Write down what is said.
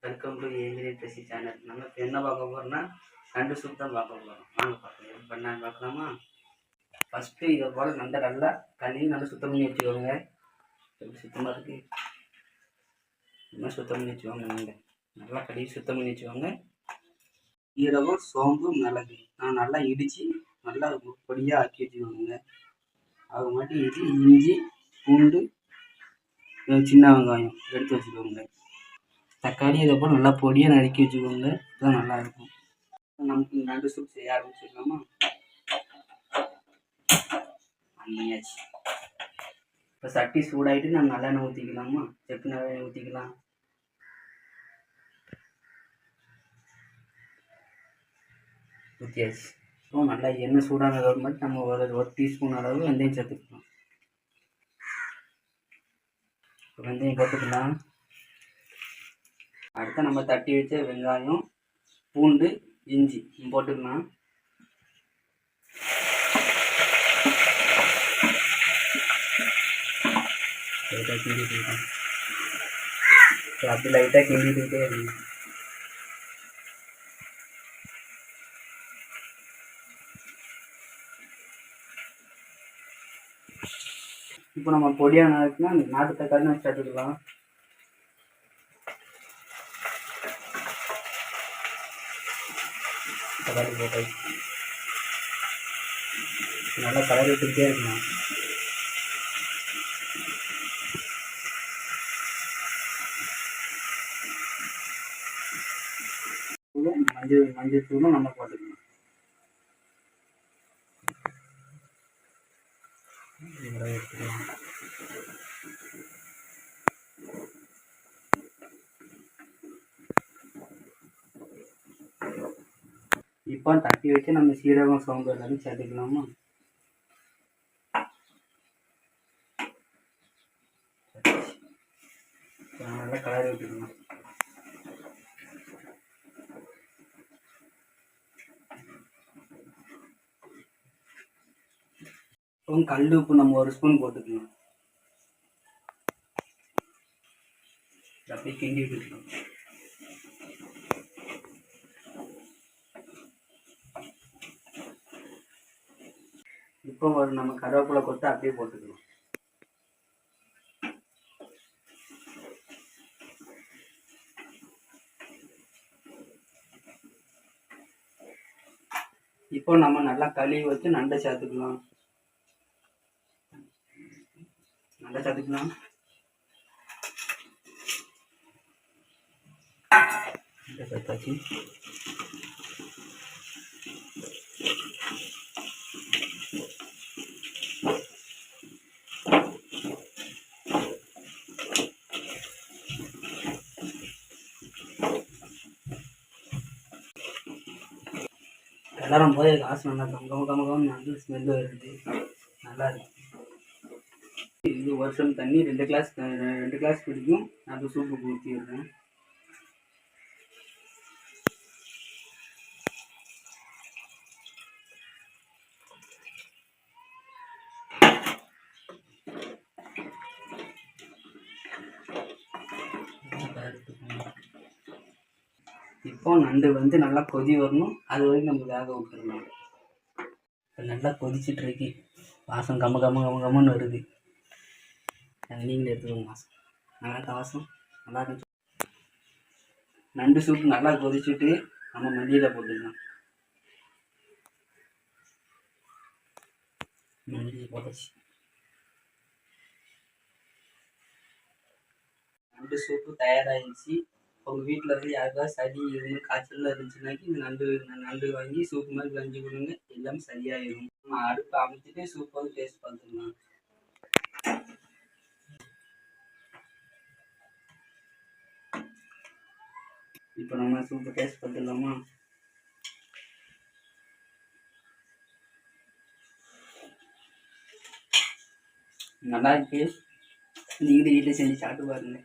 Welcome to Angeline ட்ரெஸி channel. நம்ம இப்போ என்ன பார்க்க போகிறோம்னா நண்டு சூப் தான் பார்க்க போகிறோம். வாங்க பார்க்கலாம், எப்படி பண்ணான்னு பார்க்கலாமா? ஃபஸ்ட்டு இதை போல் நண்டை நல்லா கழுவி நல்லா சுத்தம் பண்ணி வச்சுக்கோங்க. எப்படி சுத்தமாக இருக்குது, இந்த மாதிரி சுத்தம் பண்ணி வச்சுக்கோங்க. நண்டை நல்லா கழுவி சுத்தம் பண்ணி வச்சுக்கோங்க. சீரகம், சோம்பு, மிளகு நான் நல்லா இடித்து நல்லா பொடியாக ஆக்கி வச்சுக்கோங்க. அது மட்டும் இது இஞ்சி, பூண்டு, சின்ன வெங்காயம் எடுத்து வச்சுக்கோங்க. தக்காளி இதை போல் நல்லா பொடியாக நறுக்கி வச்சுக்கோங்க. இதுதான் நல்லாயிருக்கும். நமக்கு நண்டு சூப் செய்ய ஆரம்பிச்சிடலாமா? பண்ணியாச்சு. இப்போ சட்டி சூடாகிட்டு நம்ம நல்லெண்ணெய் ஊற்றிக்கலாமா? செப்பு நல்லெண்ணெய் ஊற்றிக்கலாம். ஊற்றியாச்சு. இப்போ நல்லா எண்ணெய் சூடானதோடு மட்டும் நம்ம ஒரு டீஸ்பூன் அளவு வெந்தயம் சேர்த்துக்கலாம். வெந்தயம் போட்டுக்கலாம். அடுத்து நம்ம தட்டி வச்ச வெங்காயம், பூண்டு, இஞ்சி போட்டுக்கலாம். லைட்டாக கிண்டிட்டுருக்கோம். அப்படி லைட்டாக கிண்டிட்டுக்கிட்டே இருக்கு. இப்போ நம்ம பொடியாக நடக்குன்னா நாட்டு தக்காளி வச்சு எடுத்துக்கலாம். தக்காளி போட்டு நல்லா கலர் விட்டுக்கிட்டே இருக்கணும். மஞ்சள் தூளும் நம்ம போட்டுக்கணும். இப்போ தட்டி வச்சு நம்ம சீரகம், சோம்பு எல்லாமே சேர்த்துக்கலாமா? நல்லா கலர் விட்டுக்கணும். கல் உப்பு நம்ம ஒரு ஸ்பூன் போட்டுக்கணும். அப்படியே கிண்டி விட்டுக்கணும். இப்போ ஒரு நம்ம கருவேப்பிலை கொத்து அப்படியே போட்டுக்கணும். இப்போ நம்ம நல்லா கழுவி வச்சு நண்டை சேர்த்துக்கலாம். நண்டை சேர்த்துக்கலாம். நண்டை சேர்த்தாச்சு. எல்லாரும் போய் காசு நல்லா கம நல்ல ஸ்மெல்லு வருது. நல்லா இருக்கு. இது வருஷம் தண்ணி 2 கிளாஸ் பிடிக்கும். அது சூப்பு ஊற்றிடுறேன். இப்போ நண்டு வந்து நல்லா கொதி வரணும். அது வரைக்கும் நம்ம வேக விட்டுருணும். இப்போ நல்லா கொதிச்சுட்டு இருக்கு. வாசம் கம்மன்னு வருது. நீங்களே எடுத்துக்கோங்க. வாசம் நல்லா வாசம் நல்லா இருந்துச்சு. நண்டு சூப்பு நல்லா கொதிச்சுட்டு நம்ம மல்லியில் போட்டுக்கலாம். மல்லி போட்டாச்சு. நண்டு சூப்பு தயாராகிடுச்சு. உங்கள் வீட்டில் இருந்து யாருக்காவது சளி இருந்து காய்ச்சல் இருந்துச்சுனாக்கி இந்த நண்டு வாங்கி சூப்பு மாதிரி கஞ்சி கொடுங்க. எல்லாமே சரியாயிடும். நம்ம அடுப்பு அமைச்சிட்டு சூப் வந்து டேஸ்ட் பார்த்துக்கலாம். இப்போ நம்ம சூப்பு டேஸ்ட் பார்த்துக்கலாமா? நல்லா இருக்கு. நீங்களும் வீட்டில் செஞ்சு சாப்பிட்டு பாருங்க.